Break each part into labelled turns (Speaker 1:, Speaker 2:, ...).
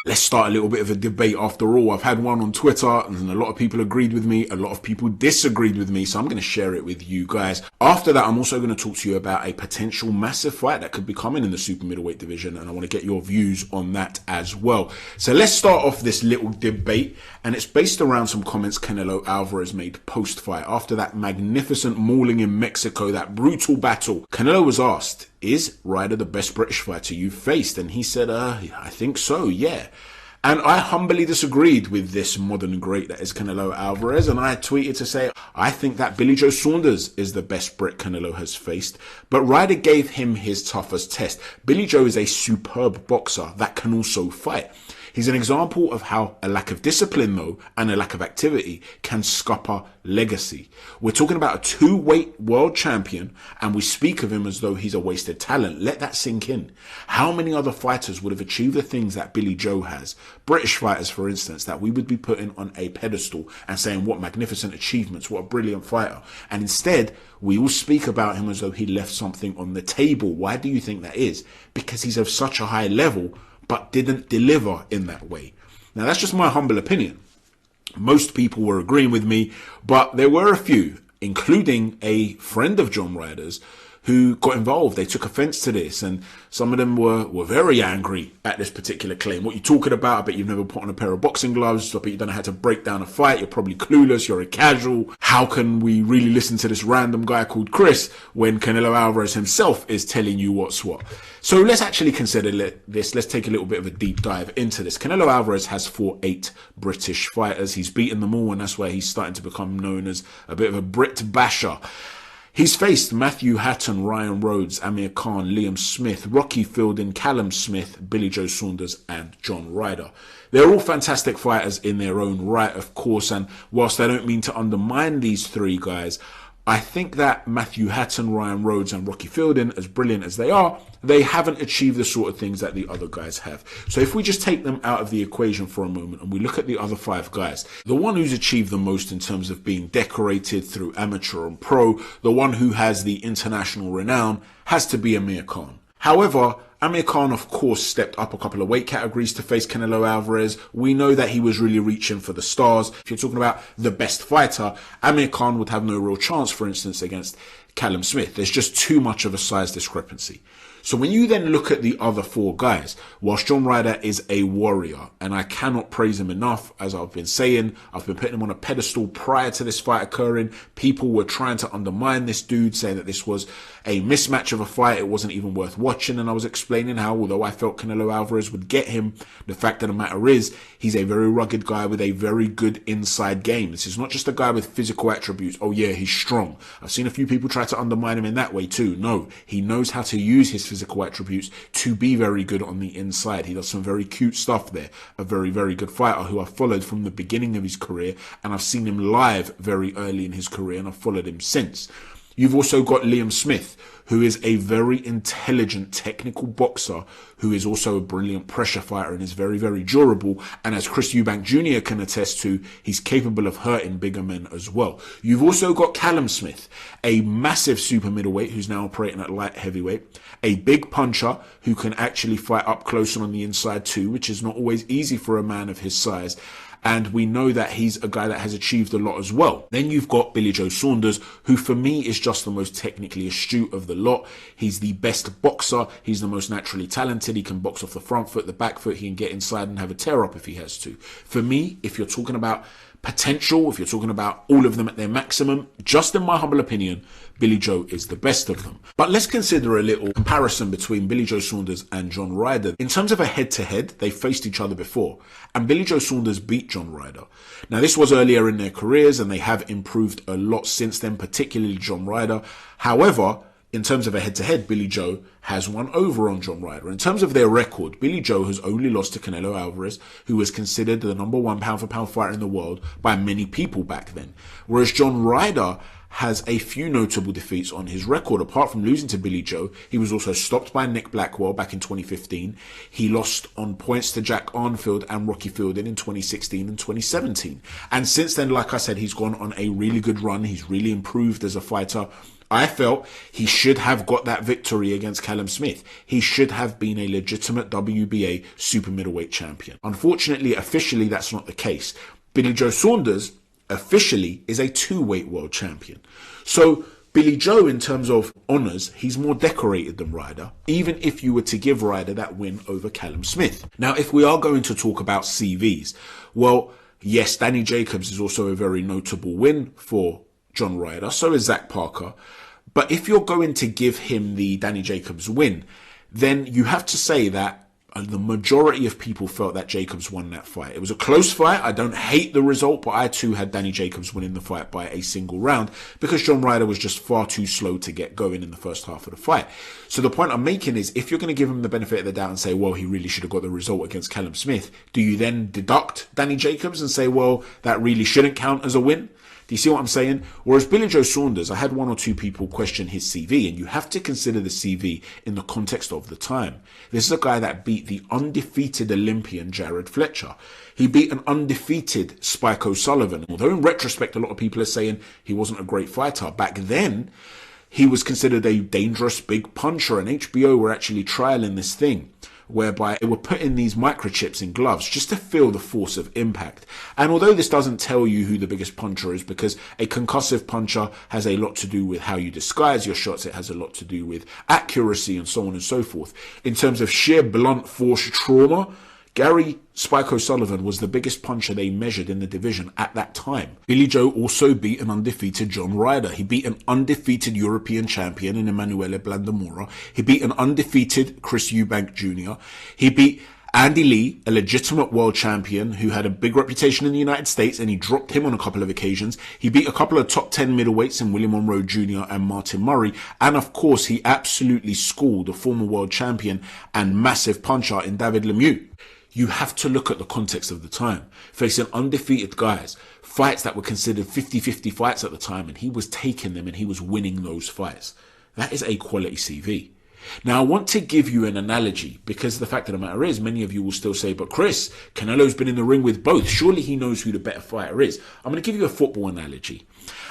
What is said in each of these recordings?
Speaker 1: Let's start a little bit of a debate. After all, I've had one on Twitter and a lot of people agreed with me. A lot of people disagreed with me. So I'm going to share it with you guys. After that, I'm also going to talk to you about a potential massive fight that could be coming in the super middleweight division. And I want to get your views on that as well. So let's start off this little debate. And it's based around some comments Canelo Alvarez made post-fight. After that magnificent mauling in Mexico, that brutal battle, Canelo was asked, is Ryder the best British fighter you've faced? And he said, I think so, yeah. And I humbly disagreed with this modern great that is Canelo Alvarez. And I tweeted to say, I think that Billy Joe Saunders is the best Brit Canelo has faced. But Ryder gave him his toughest test. Billy Joe is a superb boxer that can also fight. He's an example of how a lack of discipline, though, and a lack of activity can scupper legacy. We're talking about a two-weight world champion, and we speak of him as though he's a wasted talent. Let that sink in. How many other fighters would have achieved the things that Billy Joe has? British fighters, for instance, that we would be putting on a pedestal and saying, what magnificent achievements, what a brilliant fighter. And instead, we all speak about him as though he left something on the table. Why do you think that is? Because he's of such a high level, but didn't deliver in that way. Now, that's just my humble opinion. Most people were agreeing with me, but there were a few, including a friend of John Ryder's, who got involved. They took offense to this, and some of them were very angry at this particular claim. What are you talking about? I bet you've never put on a pair of boxing gloves. I bet you don't know how to break down a fight. You're probably clueless. You're a casual. How can we really listen to this random guy called Chris when Canelo Alvarez himself is telling you what's what? So let's actually consider this. Let's take a little bit of a deep dive into this. Canelo Alvarez has fought 8 British fighters. He's beaten them all, and that's where he's starting to become known as a bit of a Brit basher. He's faced Matthew Hatton, Ryan Rhodes, Amir Khan, Liam Smith, Rocky Fielding, Callum Smith, Billy Joe Saunders, and John Ryder. They're all fantastic fighters in their own right, of course, and whilst I don't mean to undermine these 3 guys, I think that Matthew Hatton, Ryan Rhodes, and Rocky Fielding, as brilliant as they are, they haven't achieved the sort of things that the other guys have. So if we just take them out of the equation for a moment and we look at the other 5 guys, the one who's achieved the most in terms of being decorated through amateur and pro, the one who has the international renown, has to be Amir Khan. However, Amir Khan, of course, stepped up a couple of weight categories to face Canelo Alvarez. We know that he was really reaching for the stars. If you're talking about the best fighter, Amir Khan would have no real chance, for instance, against Callum Smith. There's just too much of a size discrepancy. So when you then look at the other 4 guys, whilst John Ryder is a warrior, and I cannot praise him enough, as I've been saying, I've been putting him on a pedestal prior to this fight occurring. People were trying to undermine this dude, saying that this was a mismatch of a fight, it wasn't even worth watching, and I was explaining how, although I felt Canelo Alvarez would get him, the fact of the matter is, he's a very rugged guy with a very good inside game. This is not just a guy with physical attributes. Oh yeah, he's strong. I've seen a few people try to undermine him in that way too. No, he knows how to use his physical attributes to be very good on the inside. He does some very cute stuff there. A very, very good fighter who I've followed from the beginning of his career, and I've seen him live very early in his career, and I've followed him since. You've also got Liam Smith, who is a very intelligent technical boxer who is also a brilliant pressure fighter and is very, very durable. And as Chris Eubank Jr. can attest to, he's capable of hurting bigger men as well. You've also got Callum Smith, a massive super middleweight who's now operating at light heavyweight, a big puncher who can actually fight up close and on the inside too, which is not always easy for a man of his size. And we know that he's a guy that has achieved a lot as well. Then you've got Billy Joe Saunders, who for me is just the most technically astute of the lot. He's the best boxer. He's the most naturally talented. He can box off the front foot, the back foot. He can get inside and have a tear up if he has to. For me, if you're talking about potential, if you're talking about all of them at their maximum, just in my humble opinion, Billy Joe is the best of them. But let's consider a little comparison between Billy Joe Saunders and John Ryder. In terms of a head-to-head, they faced each other before, and Billy Joe Saunders beat John Ryder. Now, this was earlier in their careers, and they have improved a lot since then, particularly John Ryder. However, in terms of a head-to-head, Billy Joe has won over on John Ryder. In terms of their record, Billy Joe has only lost to Canelo Alvarez, who was considered the #1 pound-for-pound fighter in the world by many people back then. Whereas John Ryder has a few notable defeats on his record. Apart from losing to Billy Joe, he was also stopped by Nick Blackwell back in 2015. He lost on points to Jack Arnfield and Rocky Fielding in 2016 and 2017. And since then, like I said, he's gone on a really good run. He's really improved as a fighter. I felt he should have got that victory against Callum Smith. He should have been a legitimate WBA super middleweight champion. Unfortunately, officially, that's not the case. Billy Joe Saunders officially is a 2-weight world champion. So Billy Joe, in terms of honours, he's more decorated than Ryder, even if you were to give Ryder that win over Callum Smith. Now, if we are going to talk about CVs, well, yes, Danny Jacobs is also a very notable win for John Ryder. So is Zach Parker. But if you're going to give him the Danny Jacobs win, then you have to say that the majority of people felt that Jacobs won that fight. It was a close fight. I don't hate the result, but I too had Danny Jacobs winning the fight by a single round because John Ryder was just far too slow to get going in the first half of the fight. So the point I'm making is, if you're going to give him the benefit of the doubt and say, well, he really should have got the result against Callum Smith, do you then deduct Danny Jacobs and say, well, that really shouldn't count as a win? Do you see what I'm saying? Whereas Billy Joe Saunders, I had one or two people question his CV, and you have to consider the CV in the context of the time. This is a guy that beat the undefeated Olympian Jared Fletcher. He beat an undefeated Spike O'Sullivan. Although in retrospect, a lot of people are saying he wasn't a great fighter. Back then, he was considered a dangerous big puncher, and HBO were actually trialing this thing, whereby they were putting these microchips in gloves just to feel the force of impact. And although this doesn't tell you who the biggest puncher is, because a concussive puncher has a lot to do with how you disguise your shots, it has a lot to do with accuracy and so on and so forth. In terms of sheer blunt force trauma, Gary Spike O'Sullivan was the biggest puncher they measured in the division at that time. Billy Joe also beat an undefeated John Ryder. He beat an undefeated European champion in Emanuele Blandamora. He beat an undefeated Chris Eubank Jr. He beat Andy Lee, a legitimate world champion who had a big reputation in the United States, and he dropped him on a couple of occasions. He beat a couple of top 10 middleweights in William Monroe Jr. and Martin Murray. And of course, he absolutely schooled a former world champion and massive puncher in David Lemieux. You have to look at the context of the time. Facing undefeated guys, fights that were considered 50-50 fights at the time, and he was taking them and he was winning those fights. That is a quality CV. Now, I want to give you an analogy, because the fact of the matter is, many of you will still say, but Chris, Canelo's been in the ring with both. Surely he knows who the better fighter is. I'm going to give you a football analogy.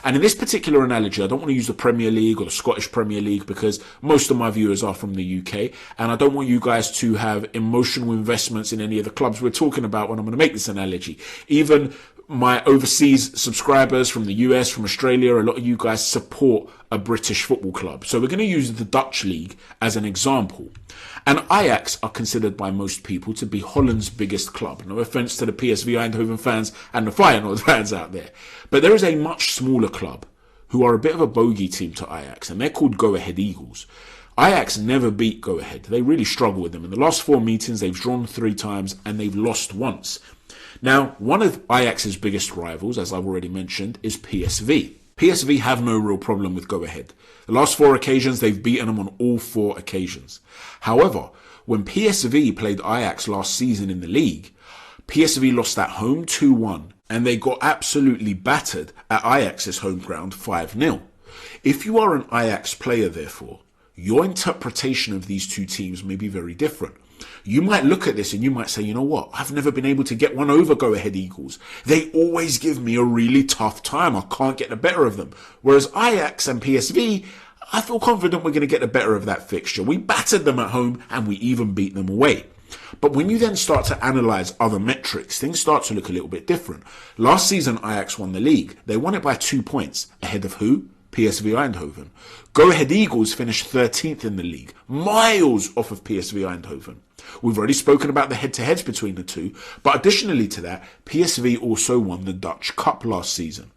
Speaker 1: And in this particular analogy, I don't want to use the Premier League or the Scottish Premier League, because most of my viewers are from the UK, and I don't want you guys to have emotional investments in any of the clubs we're talking about when I'm going to make this analogy. Even my overseas subscribers from the US, from Australia, a lot of you guys support a British football club. So we're going to use the Dutch league as an example. And Ajax are considered by most people to be Holland's biggest club. No offence to the PSV Eindhoven fans and the Feyenoord fans out there. But there is a much smaller club who are a bit of a bogey team to Ajax, and they're called Go Ahead Eagles. Ajax never beat Go Ahead. They really struggle with them. In the last 4 meetings, they've drawn 3 times and they've lost once. Now, one of Ajax's biggest rivals, as I've already mentioned, is PSV. PSV have no real problem with Go Ahead. The last 4 occasions, they've beaten them on all 4 occasions. However, when PSV played Ajax last season in the league, PSV lost at home 2-1, and they got absolutely battered at Ajax's home ground 5-0. If you are an Ajax player, therefore, your interpretation of these two teams may be very different. You might look at this and you might say, you know what, I've never been able to get one over Go Ahead Eagles. They always give me a really tough time. I can't get the better of them. Whereas Ajax and PSV, I feel confident we're going to get the better of that fixture. We battered them at home and we even beat them away. But when you then start to analyse other metrics, things start to look a little bit different. Last season, Ajax won the league. They won it by 2 points. Ahead of who? PSV Eindhoven. Go Ahead Eagles finished 13th in the league, miles off of PSV Eindhoven. We've already spoken about the head-to-heads between the two, but additionally to that, PSV also won the Dutch Cup last season.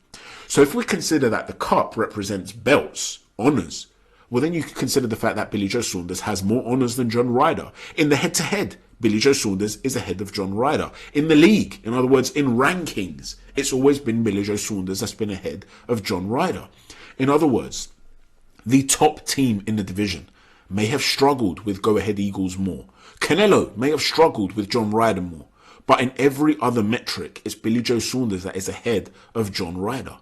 Speaker 1: So if we consider that the Cup represents belts, honours, well then you can consider the fact that Billy Joe Saunders has more honours than John Ryder. In the head-to-head, Billy Joe Saunders is ahead of John Ryder. In the league, in other words, in rankings, it's always been Billy Joe Saunders that's been ahead of John Ryder. In other words, the top team in the division may have struggled with Go Ahead Eagles more. Canelo may have struggled with John Ryder more. But in every other metric, it's Billy Joe Saunders that is ahead of John Ryder.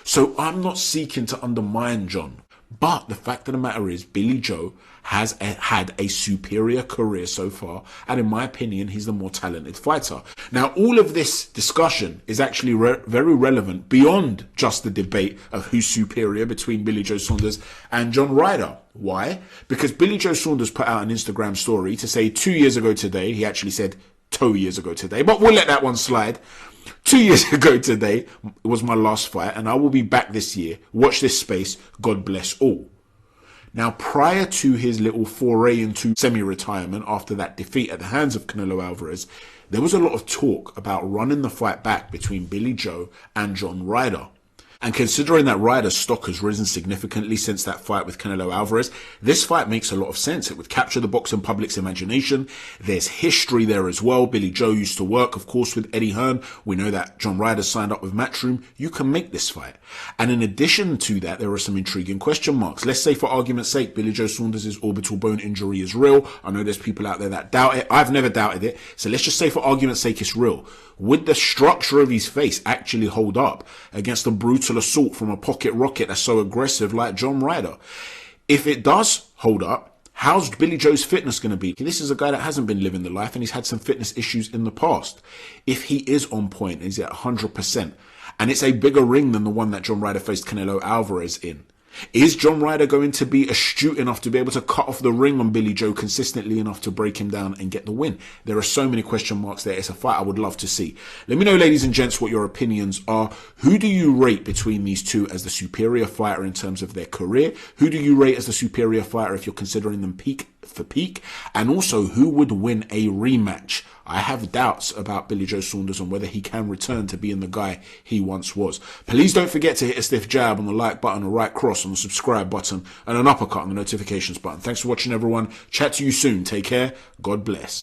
Speaker 1: So I'm not seeking to undermine John, But the fact of the matter is, Billy Joe has had a superior career so far, and in my opinion, he's the more talented fighter. Now, all of this discussion is actually very relevant beyond just the debate of who's superior between Billy Joe Saunders and John Ryder. Why? Because Billy Joe Saunders put out an Instagram story to say 2 years ago today, he actually said 2 years ago today, but we'll let that one slide. 2 years ago today was my last fight, and I will be back this year. Watch this space. God bless all. Now, prior to his little foray into semi-retirement after that defeat at the hands of Canelo Alvarez, there was a lot of talk about running the fight back between Billy Joe and John Ryder. And considering that Ryder's stock has risen significantly since that fight with Canelo Alvarez, this fight makes a lot of sense. It would capture the boxing public's imagination. There's history there as well. Billy Joe used to work, of course, with Eddie Hearn. We know that John Ryder signed up with Matchroom. You can make this fight. And in addition to that, there are some intriguing question marks. Let's say, for argument's sake, Billy Joe Saunders' orbital bone injury is real. I know there's people out there that doubt it. I've never doubted it. So let's just say, for argument's sake, it's real. Would the structure of his face actually hold up against a brutal assault from a pocket rocket that's so aggressive like John Ryder? If it does hold up, how's Billy Joe's fitness going to be? This is a guy that hasn't been living the life, and he's had some fitness issues in the past. If he is on point, is at 100%, and it's a bigger ring than the one that John Ryder faced Canelo Alvarez in, is John Ryder going to be astute enough to be able to cut off the ring on Billy Joe consistently enough to break him down and get the win? There are so many question marks there. It's a fight I would love to see. Let me know, ladies and gents, what your opinions are. Who do you rate between these two as the superior fighter in terms of their career? Who do you rate as the superior fighter if you're considering them peak for peak? And also, who would win a rematch? I have doubts about Billy Joe Saunders on whether he can return to being the guy he once was. Please don't forget to hit a stiff jab on the like button, a right cross on the subscribe button, and an uppercut on the notifications button. Thanks for watching, everyone. Chat to you soon. Take care. God bless.